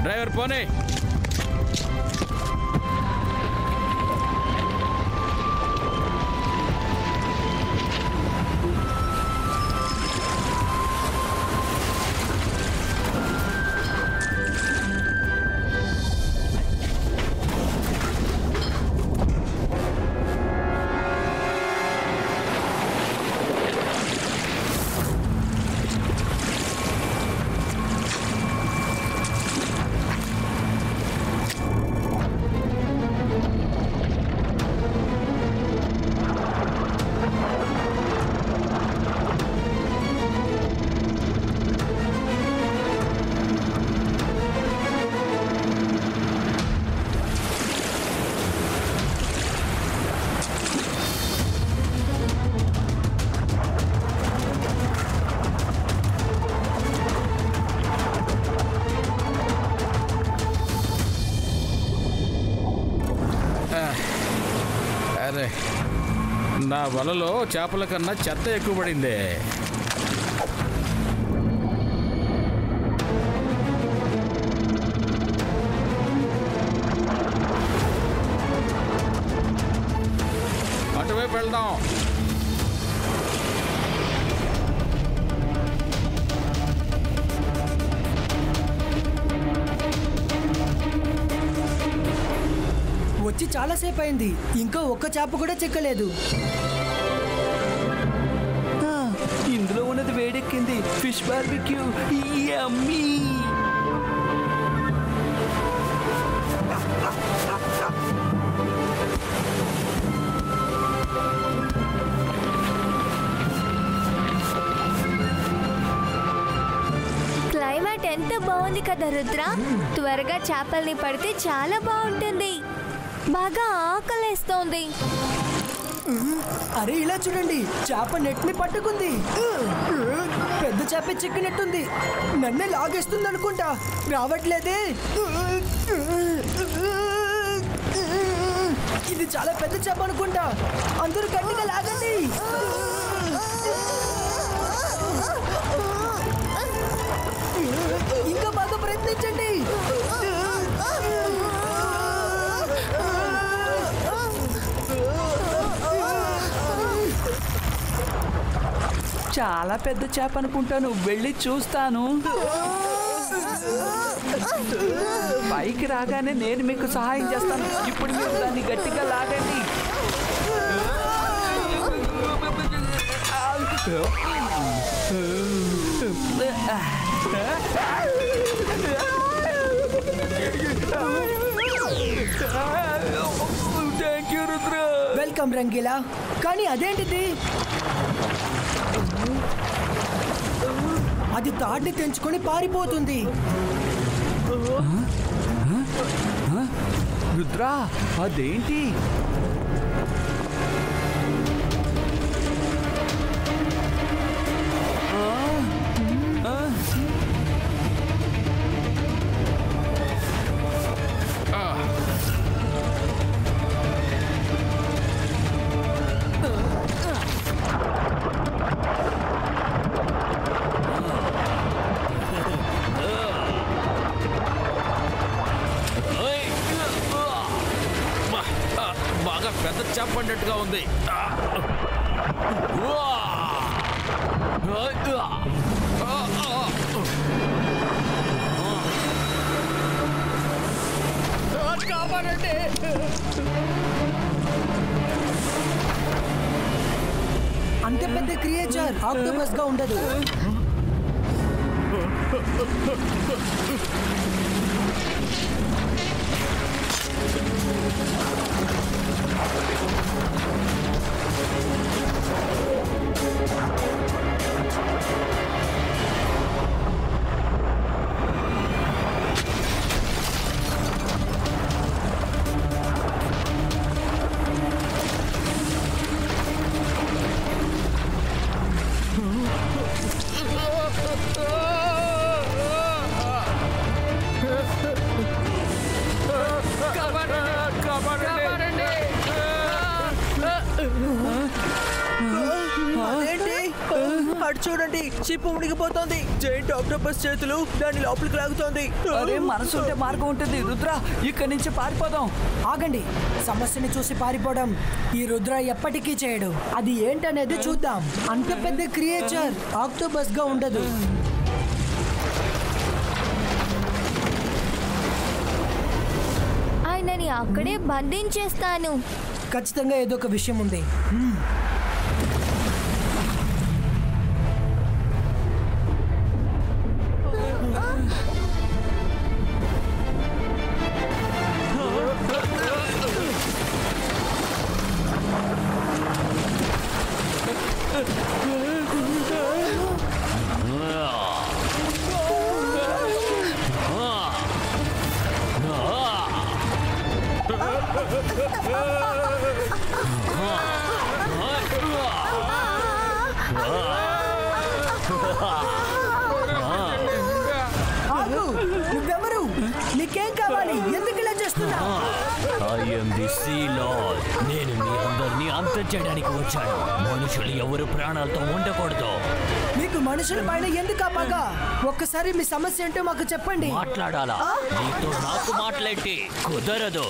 Driver పోనీ. అరే, నా వలలో చేపల కన్నా చెత్త ఎక్కువ పడిందే. అటువైపు వెళ్దాం. వచ్చి చాలాసేపు అయింది, ఇంకా ఒక్క చేప కూడా చిక్కలేదు. ఇందులో ఉన్నది వేడెక్కింది. ఫిష్ బార్బిక్యూ యమ్మీ. క్లైమేట్ ఎంత బాగుంది కదా రుద్ర. త్వరగా చేపల్ని పడితే చాలా బాగుంటుంది. బాగా ఆకలేస్తోంది. అరే ఇలా చూడండి, చేప నెట్ ని పట్టుకుంది. పెద్ద చేప చిక్కినట్టుంది. నన్నే లాగేస్తుంది అనుకుంటా. రావట్లేదే. ఇది చాలా పెద్ద చేప అనుకుంటా. అందరూ గట్టిగా లాగండి. ఇంకా బాగా ప్రయత్నించండి. చాలా పెద్ద చేప అనుకుంటాను. వెళ్ళి చూస్తాను. పైకి రాగానే నేను మీకు సహాయం చేస్తాను. ఇప్పుడు మీరు దాన్ని గట్టిగా లాగండి. Thank you Rudra. Welcome Rangeela. కానీ అదేంటిది? అది తాడ్ని తెంచుకొని పారిపోతుంది. రుద్ర, అదేంటి? బాగా పెద్ద చేప పడినట్టుగా ఉంది. కాపాడండి. అంత పెద్ద క్రియేచర్ ఆక్టోపస్ గా ఉండదు. అటు చూడండి, షిప్ మునిగిపోతోంది. జైంట్ ఆక్టోపస్ చేతులు దాన్ని లోపలికి లాగుతోంది. అరే మనసుంటే మార్గం ఉంటుంది రుద్ర, ఇక్కడి నుంచి పారిపోదాం. ఆగండి, సమస్యని చూసి పారిపోవడం ఈ రుద్ర ఎప్పటికీ చేయడు. అది ఏంటనేది చూద్దాం. అంత పెద్ద క్రియేచర్ ఆక్టోపస్ గా ఉండదు. ఆయనని అక్కడే బంధించేస్తాను. ఖచ్చితంగా ఏదో ఒక విషయం ఉంది. నువ్వెవరు? నీకేం కావాలి? ఎందుకు ఇలా చేస్తున్నా? నేను మీ అందరినీ అంతం చేయడానికి వచ్చాను. మనుషులు ఎవరు ప్రాణాలతో ఉండకూడదు. మీకు మనుషుల పైన ఎందుకు ఆ పగ? ఒక్కసారి మీ సమస్య ఏంటో మాకు చెప్పండి. మాట్లాడాలా? నీతో నాకు మాట్లాడి కుదరదు.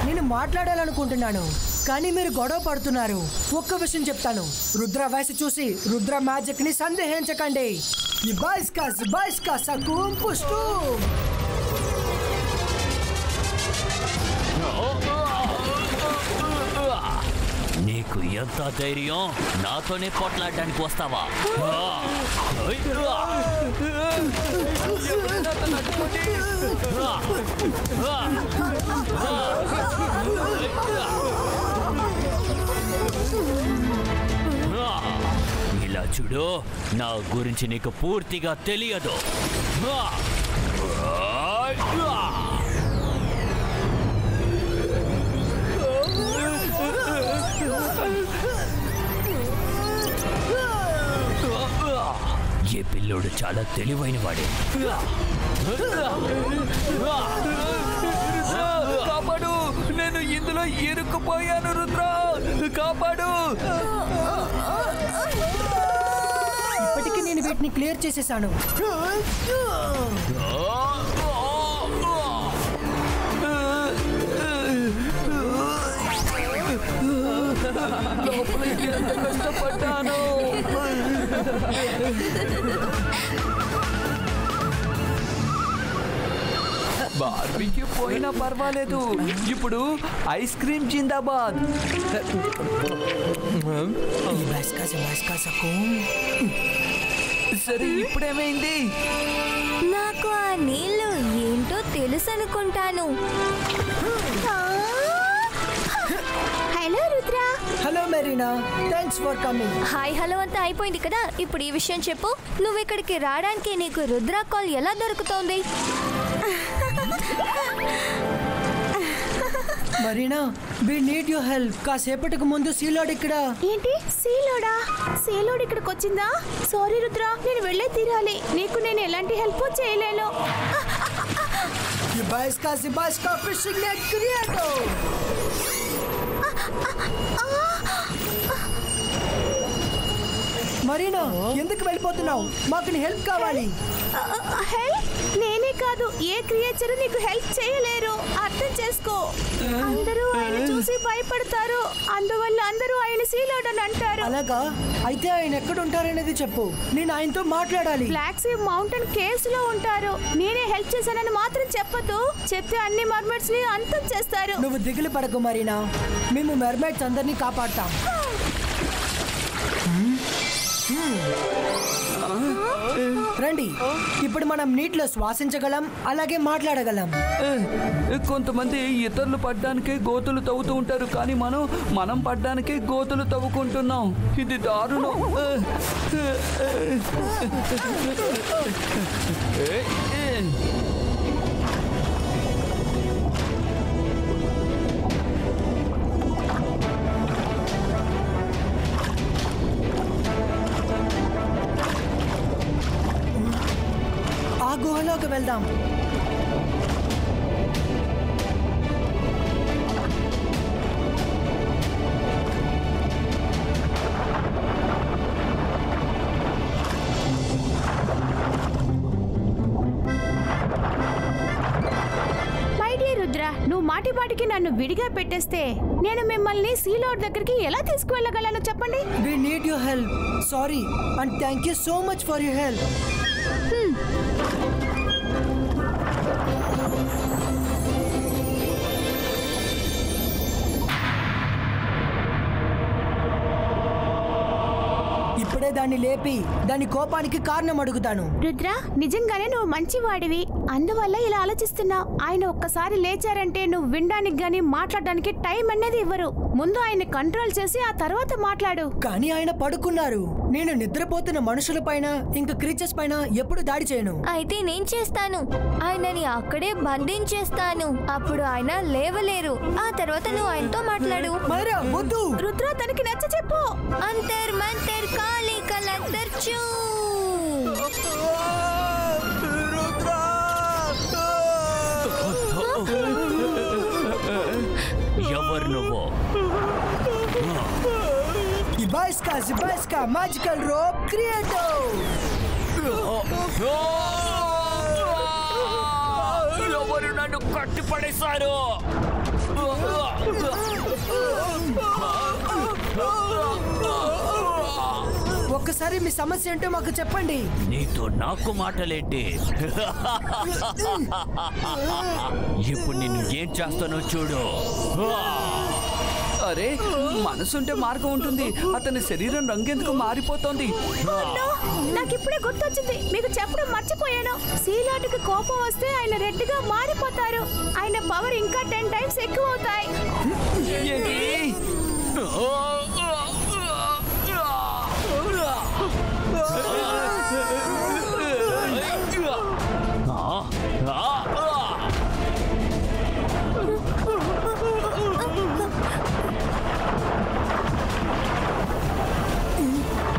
నేను మాట్లాడాలనుకుంటున్నాను, కానీ మీరు గొడవ పడుతున్నారు. ఒక్క విషయం చెప్తాను, రుద్ర వయసు చూసి రుద్ర మ్యాజిక్ ని సందేహించకండి. నీకు ఎంత ధైర్యం? నాతోనే పోట్లాడడానికి వస్తావా? ఇలా చూడు, నా గురించి నీకు పూర్తిగా తెలియదు. ఈ పిల్లోడు చాలా తెలివైన వాడే. కాపాడు, నేను ఇందులో ఇరుక్కుపోయాను రుద్ర, కాపాడు. ఇప్పటికీ నేను వీటిని క్లియర్ చేసేసాను. లోపలికి ఎంత కష్టపడ్డాను. బార్బీక్యూ పోయినా పర్వాలేదు, ఇప్పుడు ఐస్ క్రీమ్ జిందాబాద్. సరే ఇప్పుడేమైంది? నాకు ఆ నీళ్ళు ఏంటో తెలుసు అనుకుంటాను. Hello Rudra. Hello Marina, thanks for coming. Hi hello అంతా అయిపోయింది కదా, ఇప్పుడు ఈ విషయం చెప్పు. నువ్వు ఇక్కడికి రావడానికి నీకు రుద్ర కాల్ ఎలా దొరుకుతోంది? Marina, we need your help. కాసేపటికి ముందు సీలోడ్ ఇక్కడ. ఏంటి సీలోడా? సీలోడ్ ఇక్కడికి వచ్చిందా? సారీ రుద్ర, నేను వెళ్ళే తీరాలి. నీకు నేను ఎలాంటి హెల్ప్ చేయలేను. Fishing net క్రియేటో. మరీనా, ఎందుకు వెళ్ళిపోతున్నావు? మాకు నీ హెల్ప్ కావాలి. హెల్ప్? నేనే కాదు, ఏ క్రియేచర్ నీకు హెల్ప్ చేయలేరు. అర్థం చేసుకో. అందరూ ఆయన చూసి భయపడతారు, అందువల్ల అందరూ ఆయన సీలోడ్ అని అంటారు. అలాగా? అయితే ఆయన ఎక్కడ ఉంటారనేది చెప్పు, నేను ఆయనతో మాట్లాడాలి. బ్లాక్ సీ మౌంటైన్ కేవ్స్ లో ఉంటారు. నేనే హెల్ప్ చేశానని మాత్రం చెప్పదు. చెప్తే అన్ని మర్మైడ్స్ ని అంతం చేస్తారు. నువ్వు దిగులు పడకు మరీనా, మేము మెర్మైడ్స్ అందరినీ కాపాడతాం. రండి, ఇప్పుడు మనం నీటిలో శ్వాసించగలం, అలాగే మాట్లాడగలం. కొంతమంది ఇతరులు పడ్డానికే గోతులు తవ్వుతూ ఉంటారు, కానీ మనం పడ్డానికే గోతులు తవ్వుకుంటున్నాం. ఇది దారుణం. గుహలోకి వెళ్దాం. నువ్వు మాటికి నన్ను విడిగా పెట్టేస్తే నేను మిమ్మల్ని సీలోడ్ దగ్గరికి ఎలా తీసుకువెళ్ళగలను చెప్పండి. We need your help. Sorry and thank you so much for your help. ఇప్పుడే దాన్ని లేపి దాని కోపానికి కారణం అడుగుతాను. రుద్ర, నిజంగానే నువ్వు మంచివాడివి, అందువల్ల ఇలా ఆలోచిస్తున్నావు. ఆయన ఒక్కసారి లేచారంటే నువ్వు వినడానికి గానీ మాట్లాడడానికి టైం అనేది ఇవ్వరు. ముందు ఆయన కంట్రోల్ చేసి ఆ తర్వాత మాట్లాడు. కానీ ఆయన పడుకున్నారు. నేను నిద్రపోతున్న మనుషుల పైన ఇంకా క్రీచర్స్ పైన ఎప్పుడు దాడి చేయను. అయితే నేను చేస్తాను. ఆయనని అక్కడే బంధించేస్తాను. అప్పుడు ఆయన లేవలేరు. ఆ తర్వాత నువ్వు ఆయనతో మాట్లాడు. మైరా వద్దు. రుద్ర, తనకి నచ్చ చెప్పు. అంతర్ మంతర్ కాళీ కలంతర్ చూ. ఎవరు నువ్వు? ఇబాయిస్కా మ్యాజికల్ రోప్ క్రియేటో. ఎవరు నన్ను కట్టిపడేశారు? ఒక్కసారి మీ సమస్య ఏంటో మాకు చెప్పండి. నీతో నాకు మాటలేంటి? ఇప్పుడు నిన్ను ఏం చేస్తానో చూడు. అరే, మనసుంటే మార్గం ఉంటుంది. అతని శరీరం రంగెందుకు మారిపోతోంది? నాకు ఇప్పుడే గుర్తొచ్చింది, మీకు చెప్పడం మర్చిపోయాను. సీలాటుకి కోపం వస్తే ఆయన రెడ్ గా మారిపోతారు. ఆయన పవర్ ఇంకా 10 టైమ్స్ ఎక్కువ అవుతాయి. ఏంటి?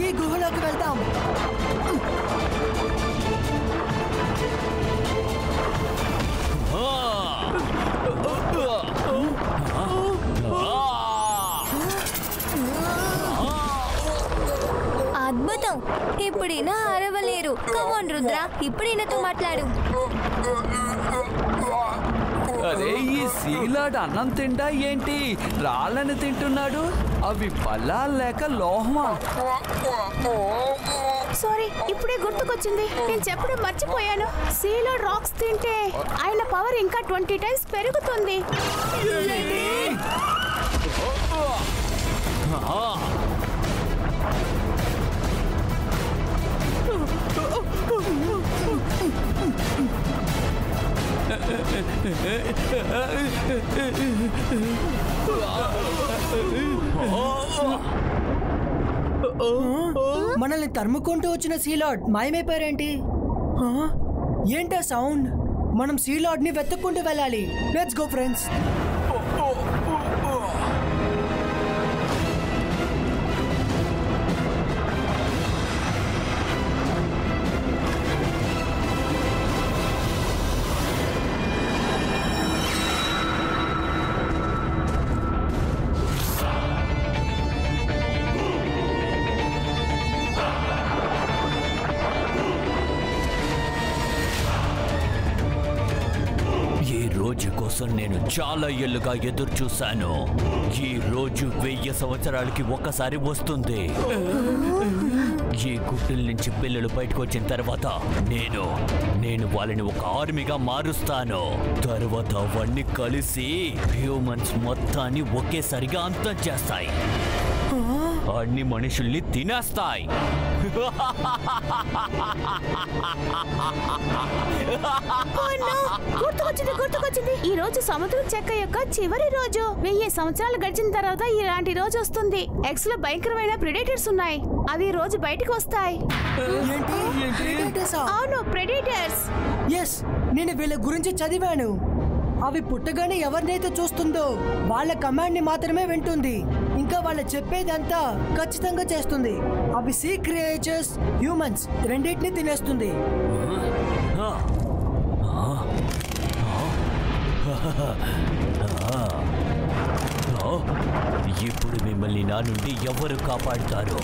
ఈ గుహలోకి వెళ్దాం. అద్భుతం. ఇప్పుడు ఈయన అరవలేరు. కమాన్ రుద్ర, ఇప్పుడు ఈయనతో మాట్లాడు. అరే, ఈ సీలాడ్ అన్నం తింటా ఏంటి? రాళ్ళని తింటున్నాడు. అవి పల్లాలు లేక లోహమా? సారీ, ఇప్పుడే గుర్తుకొచ్చింది, నేను చెప్పడం మర్చిపోయాను. సీలో రాక్స్ తింటే ఆయన పవర్ ఇంకా 20 టైమ్స్ పెరుగుతుంది. మనల్ని తరుముకుంటూ వచ్చిన సీలాడ్ మాయమైపోయారేంటి? ఏంటా సౌండ్? మనం సీలాడ్ ని వెతుక్కుంటూ వెళ్ళాలి. Let's go friends. కోసం నేను చాలా ఏళ్లుగా ఎదురు చూశాను. ఈ రోజు 1000 సంవత్సరాలకి ఒక్కసారి వస్తుంది. ఈ గుట్టల నుంచి పిల్లలు బయటకు వచ్చిన తర్వాత నేను వాళ్ళని ఒక ఆర్మీగా మారుస్తాను. తర్వాత అవన్నీ కలిసి హ్యూమన్స్ మొత్తాన్ని ఒకేసారిగా అంతం చేస్తాయి. అన్ని మనుషుల్ని తినేస్తాయి. గుర్తుకొచ్చింది. ఈ రోజు సముద్రం చెక్క యొక్క చివరి రోజు. 1000 సంవత్సరాలు గడిచిన తర్వాత ఇలాంటి రోజు వస్తుంది. ఎక్స్ లో భయంకరమైన ప్రెడేటర్స్ ఉన్నాయి. అవి రోజు బయటకు వస్తాయి. ఏంటి? అవును, ప్రెడేటర్స్. ఎస్, నేను వీళ్ళ గురించి చదివాను. అవి పుట్టగానే ఎవరినైతే చూస్తుందో వాళ్ళ కమాండ్ ని మాత్రమే వింటుంది. ఇంకా వాళ్ళు చెప్పేదంతా ఖచ్చితంగా చేస్తుంది. అవి సీ క్రియేచర్స్, హ్యూమన్స్ రెండింటిని తినేస్తుంది. ఇప్పుడు మిమ్మల్ని నా నుండి ఎవరు కాపాడుతారు?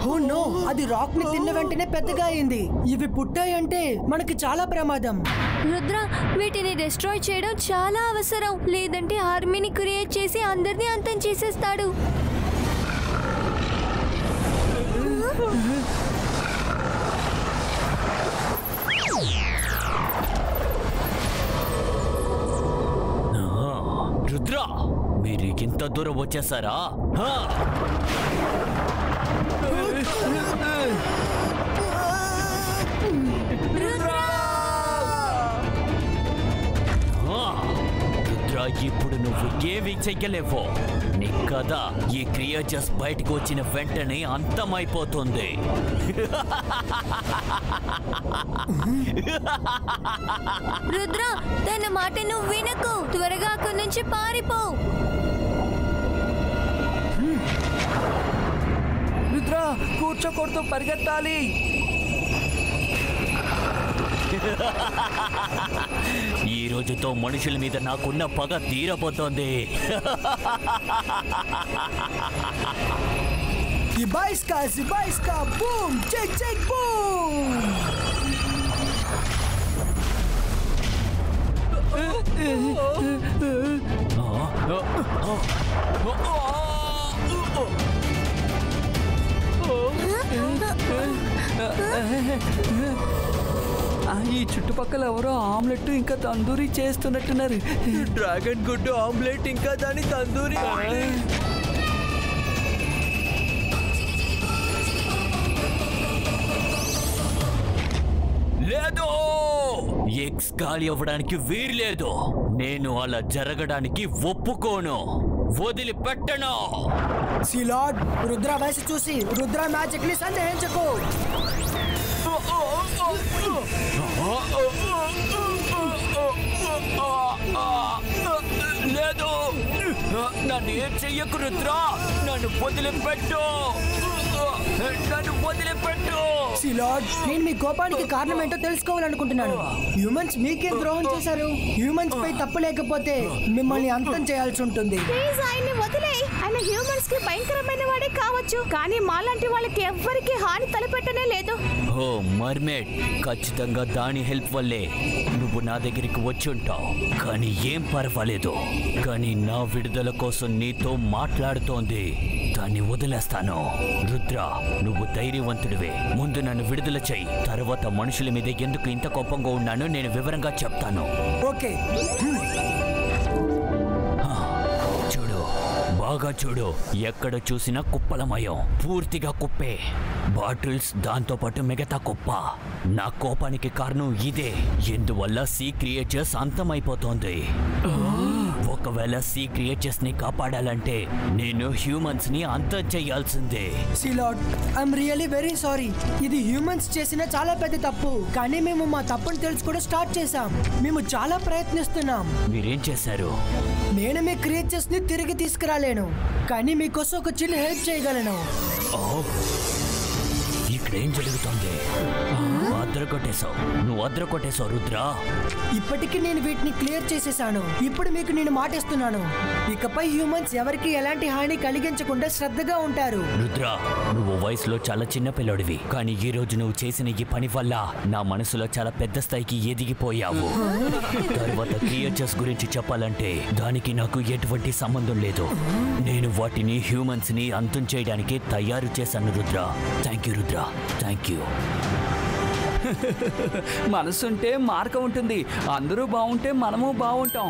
ఓ నో, అది రాక్ ని తిన్న వెంటనే పెద్దగా అయింది. ఇవి పుట్టాయంటే మనకి చాలా ప్రమాదం. రుద్ర, వీటిని డిస్ట్రాయ్ చేయడం చాలా అవసరం, లేదంటే ఆర్మీని క్రియేట్ చేసి అందరినీ అంతం చేసేస్తాడు. రుద్ర, మీరు ఇంత దూరం వచ్చేసారా? రుద్ర, ఇప్పుడు నువ్వు ఏమీ చెయ్యలేవు. నీ కథ ఈ క్రియేచర్స్ బయటకు వచ్చిన వెంటనే అంతమైపోతుంది. రుద్ర, తన మాట నువ్వు వినకు. త్వరగా అక్కడి నుంచి పారిపో. రుద్ర, కూర్చోకూడదు, పరిగెత్తాలి. ఈ రోజుతో మనుషుల మీద నాకున్న పగ తీరబోతోంది. Zibaiska, boom, check, boom. ఈ చుట్టుపక్కల ఎవరో ఆమ్లెట్ ఇంకా తందూరి చేస్తున్నట్టున్నారు. డ్రాగన్ గుడ్డు ఆమ్లెట్ ఇంకా దాని తందూరి. లేదు, ఎగ్స్ ఖాళీ అవ్వడానికి వీలు లేదు. నేను అలా జరగడానికి ఒప్పుకోను, వదిలిపెట్టను. సిలాడ్, రుద్ర వయసు చూసి రుద్ర మ్యాజిక్ ని సందేహించకు. లేదు, నన్ను ఏం చెయ్యకు రుద్ర, నన్ను వదిలిపెట్టు, నన్ను వదిలిపెట్టు. సిలాడ్, నేను మీ కోపానికి కారణం ఏంటో తెలుసుకోవాలనుకుంటున్నాను. హ్యూమన్స్ మీకేం ద్రోహం చేశారు? హ్యూమన్స్ పై తప్పు లేకపోతే మిమ్మల్ని అంతం చేయాల్సి ఉంటుంది. ప్లీజ్ ఆయన్ని వదిలేయ్. ఆయన హ్యూమన్స్ కి భయంకరమైన వాడే కావచ్చు, కానీ మాలాంటి వాళ్ళకి ఎవ్వరికి హాని తలపెట్టనే లేదు. ఓ మర్మేడ్, ఖచ్చితంగా దాని హెల్ప్ వల్లే నువ్వు నా దగ్గరికి వచ్చి ఉంటావు. కానీ ఏం పర్వాలేదు, కానీ నా విడుదల కోసం నీతో మాట్లాడుతోంది. దాన్ని వదిలేస్తాను. రుద్ర, నువ్వు ధైర్యవంతుడివే. ముందు నన్ను విడుదల చెయ్యి, తర్వాత మనుషుల మీద ఎందుకు ఇంత కోపంగా ఉన్నానో నేను వివరంగా చెప్తాను. ఓకే, చూడు, బాగా చూడు. ఎక్కడ చూసినా కుప్పలమయం, పూర్తిగా కుప్పే. బాటిల్స్, దాంతో పాటు మిగతా కుప్ప. నా కోపానికి కారణం ఇదే. ఎందువల్ల సీ క్రియేచర్స్ అంతమైపోతోంది. ఒకవేళ సీ క్రియేచర్స్ ని కాపాడాలంటే నేను హ్యూమన్స్ ని అంతం చేయాల్సిందే. సిలాడ్, ఐఎమ్ రియల్లీ వెరీ సారీ. ఇది హ్యూమన్స్ చేసిన చాలా పెద్ద తప్పు, కానీ మేము మా తప్పును తెలుసుకోవడం స్టార్ట్ చేసాం. మేము చాలా ప్రయత్నిస్తున్నాం. మీరేం చేశారు? నేను మీ క్రియేచర్స్ ని తిరిగి తీసుకురాలేను, కానీ మీకోసం ఒక చిన్న హెల్ప్ చేయగలను. ఇక్కడేం జరుగుతుంది? నువ్వు అద్రకొట్టేశావు రుద్ర. ఇప్పటికీ నేను వీటిని క్లియర్ చేసేసాను. ఇప్పుడు మీకు నేను మాటిస్తున్నాను, ఇకపై హ్యూమన్స్ ఎవరికి ఎలాంటి హాని కలిగించకుండా శ్రద్ధగా ఉంటారు. రుద్ర, నువ్వు వయసులో చాలా చిన్న పిల్లడివి, కానీ ఈ రోజు నువ్వు చేసిన ఈ పని వల్ల నా మనసులో చాలా పెద్ద స్థాయికి ఎదిగిపోయావు. తర్వాత క్రియేచర్స్ గురించి చెప్పాలంటే దానికి నాకు ఎటువంటి సంబంధం లేదు. నేను వాటిని హ్యూమన్స్ ని అంతం చేయడానికి తయారు చేశాను Rudra. Thank you Rudra, thank you. మనసుంటే మార్గం ఉంటుంది. అందరూ బాగుంటే మనము బాగుంటాం.